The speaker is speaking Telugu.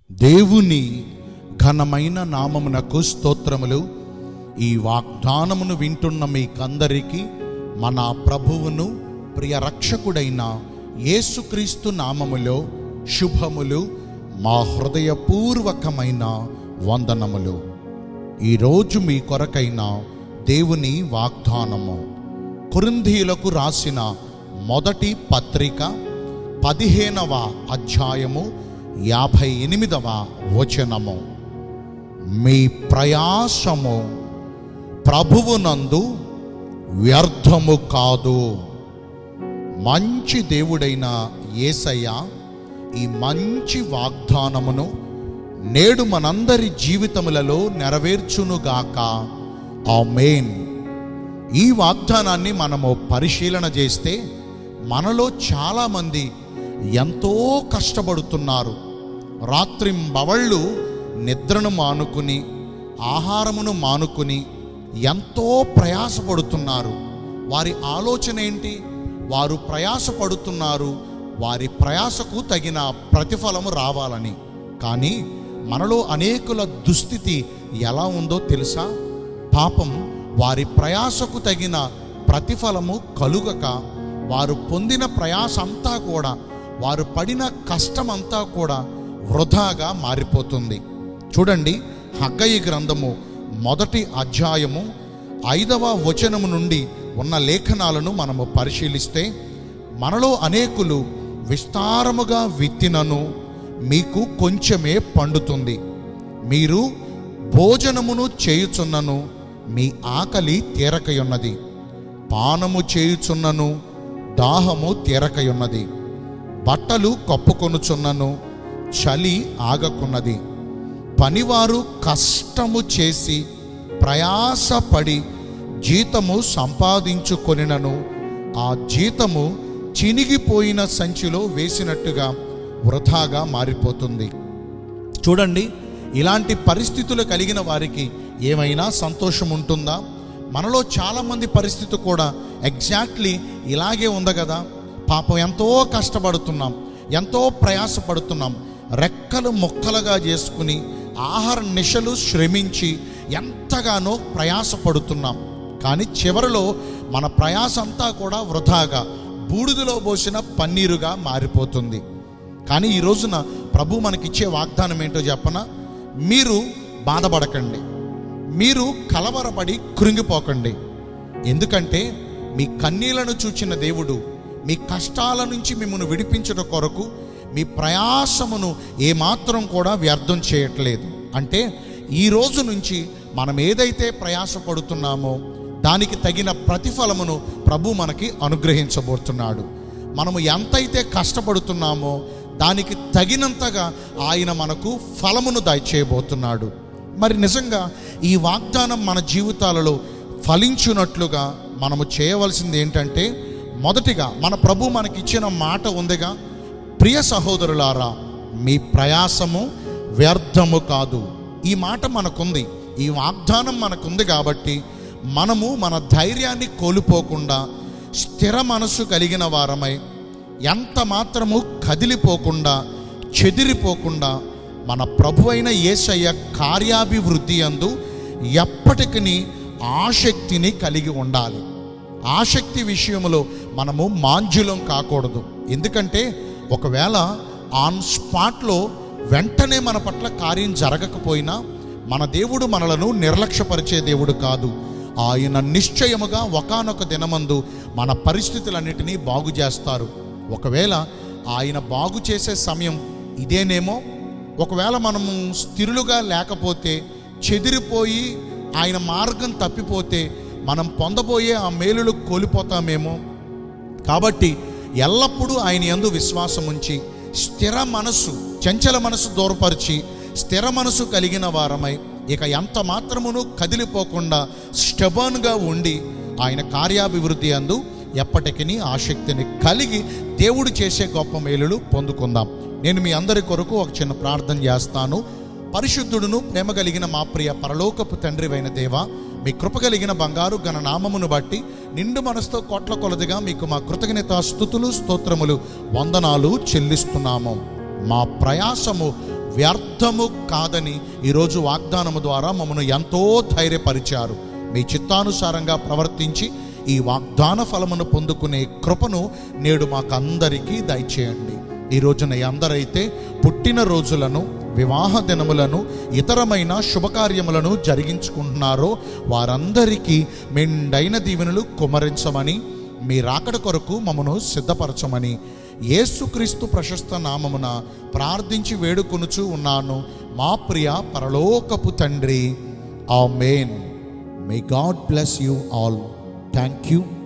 దేవుని ఘనమైన నామమునకు స్తోత్రములు. ఈ వాగ్దానమును వింటున్న మీకందరికీ మన ప్రభువును ప్రియ రక్షకుడైన యేసుక్రీస్తు నామములో శుభములు, మా హృదయపూర్వకమైన వందనములు. ఈరోజు మీ కొరకైన దేవుని వాగ్దానము కొరింథీయులకు రాసిన మొదటి పత్రిక 15వ అధ్యాయము 58వ వచనము. మీ ప్రయాసము ప్రభువునందు వ్యర్థము కాదు. మంచి దేవుడైన యేసయ్య ఈ మంచి వాగ్దానమును నేడు మనందరి జీవితములలో నెరవేర్చునుగాక. ఆమేన్. ఈ వాగ్దానాన్ని మనము పరిశీలన చేస్తే మనలో చాలామంది ఎంతో కష్టపడుతున్నారు. రాత్రింబవళ్ళు నిద్రను మానుకుని, ఆహారమును మానుకుని ఎంతో ప్రయాసపడుతున్నారు. వారి ఆలోచన ఏంటి? వారు ప్రయాసపడుతున్నారు, వారి ప్రయాసకు తగిన ప్రతిఫలము రావాలని. కానీ మనలో అనేకుల దుస్థితి ఎలా ఉందో తెలుసా? పాపం వారి ప్రయాసకు తగిన ప్రతిఫలము కలుగక వారు పొందిన ప్రయాస అంతా కూడా, వారు పడిన కష్టమంతా కూడా వృధాగా మారిపోతుంది. చూడండి, హగ్గయి గ్రంథము 1వ అధ్యాయము 5వ వచనము నుండి ఉన్న లేఖనాలను మనము పరిశీలిస్తే, మనలో అనేకులు విస్తారముగా విత్తినను మీకు కొంచెమే పండుతుంది, మీరు భోజనమును చేయుచున్నను మీ ఆకలి తీరకయున్నది, పానము చేయుచున్నను దాహము తీరకయున్నది, బట్టలు కప్పుకొనుచున్నను చలి ఆగకున్నది, పనివారు కష్టము చేసి ప్రయాసపడి జీతము సంపాదించుకొనినను ఆ జీతము చినిగిపోయిన సంచిలో వేసినట్టుగా వృధాగా మారిపోతుంది. చూడండి, ఇలాంటి పరిస్థితులు కలిగిన వారికి ఏమైనా సంతోషం ఉంటుందా? మనలో చాలామంది పరిస్థితి కూడా ఎగ్జాక్ట్లీ ఇలాగే ఉంది కదా. పాపం ఎంతో కష్టపడుతున్నాం, ఎంతో ప్రయాసపడుతున్నాం, రెక్కలు మొక్కలుగా చేసుకుని ఆహార నిశలు శ్రమించి ఎంతగానో ప్రయాసపడుతున్నాం. కానీ చివరిలో మన ప్రయాస అంతా కూడా వృధాగా బూడిదలో పోసిన పన్నీరుగా మారిపోతుంది. కానీ ఈ రోజున ప్రభు మనకిచ్చే వాగ్దానం ఏంటో చెప్పనా? మీరు బాధపడకండి, మీరు కలవరపడి కృంగిపోకండి. ఎందుకంటే మీ కన్నీళ్లను చూచిన దేవుడు మీ కష్టాల నుంచి మిమ్మల్ని విడిపించడం కొరకు మీ ప్రయాసమును ఏమాత్రం కూడా వ్యర్థం చేయట్లేదు. అంటే ఈ రోజు నుంచి మనం ఏదైతే ప్రయాసపడుతున్నామో దానికి తగిన ప్రతిఫలమును ప్రభు మనకి అనుగ్రహించబోతున్నాడు. మనము ఎంతైతే కష్టపడుతున్నామో దానికి తగినంతగా ఆయన మనకు ఫలమును దయచేయబోతున్నాడు. మరి నిజంగా ఈ వాగ్దానం మన జీవితాలలో ఫలించున్నట్లుగా మనము చేయవలసింది ఏంటంటే, మొదటిగా మన ప్రభు మనకిచ్చిన మాట ఉందిగా, ప్రియ సహోదరులారా మీ ప్రయాసము వ్యర్థము కాదు. ఈ మాట మనకుంది, ఈ వాగ్దానం మనకుంది. కాబట్టి మనము మన ధైర్యాన్ని కోల్పోకుండా స్థిర మనసు కలిగిన వారమై ఎంత మాత్రము కదిలిపోకుండా చెదిరిపోకుండా మన ప్రభు అయిన యేసయ్య కార్యాభివృద్ధి యందు ఎప్పటికీ ఆసక్తిని కలిగి ఉండాలి. ఆసక్తి విషయంలో మనము మాంజులం కాకూడదు. ఎందుకంటే ఒకవేళ ఆన్ స్పాట్లో వెంటనే మన పట్ల కార్యం జరగకపోయినా మన దేవుడు మనలను నిర్లక్ష్యపరిచే దేవుడు కాదు. ఆయన నిశ్చయముగా ఒకానొక దినమందు మన పరిస్థితులన్నిటినీ బాగు చేస్తారు. ఒకవేళ ఆయన బాగు చేసే సమయం ఇదేనేమో, ఒకవేళ మనము స్థిరులుగా లేకపోతే, చెదిరిపోయి ఆయన మార్గం తప్పిపోతే మనం పొందబోయే ఆ మేలులు కోల్పోతామేమో. కాబట్టి ఎల్లప్పుడూ ఆయన యందు విశ్వాసం ఉంచి స్థిర మనసు, చంచల మనసు దూరపరిచి స్థిర మనసు కలిగిన వారమై ఇక ఎంత మాత్రమును కదిలిపోకుండా స్టెబర్న్గా ఉండి ఆయన కార్యాభివృద్ధి యందు ఎప్పటికీ ఆసక్తిని కలిగి దేవుడు చేసే గొప్ప మేలులు పొందుకుందాం. నేను మీ అందరి కొరకు ఒక చిన్న ప్రార్థన చేస్తాను. పరిశుద్ధుడును ప్రేమ కలిగిన మా ప్రియ పరలోకపు తండ్రివైన దేవా, మీ కృప కలిగిన బంగారు ఘన నామమును బట్టి నిండు మనసుతో కోట్ల కొలదిగా మీకు మా కృతజ్ఞత స్తుతులు స్తోత్రములు వందనాలు చెల్లిస్తున్నాము. మా ప్రయాసము వ్యర్థము కాదని ఈరోజు వాగ్దానము ద్వారా మమ్మను ఎంతో ధైర్యపరిచారు. మీ చిత్తానుసారంగా ప్రవర్తించి ఈ వాగ్దాన ఫలమును పొందుకునే కృపను నేడు మాకందరికీ దయచేయండి. ఈ రోజున అందరైతే పుట్టినరోజులను, వివాహ దినములను, ఇతరమైన శుభకార్యములను జరిగించుకుంటున్నారో వారందరికీ మెండైన దీవెనలు కుమ్మరించమని, మీ రాకడ కొరకు మమ్మను సిద్ధపరచమని యేసుక్రీస్తు ప్రశస్త నామమున ప్రార్థించి వేడుకొనుచు ఉన్నాను మా ప్రియ పరలోకపు తండ్రి. ఆమేన్. May God bless you all. Thank you.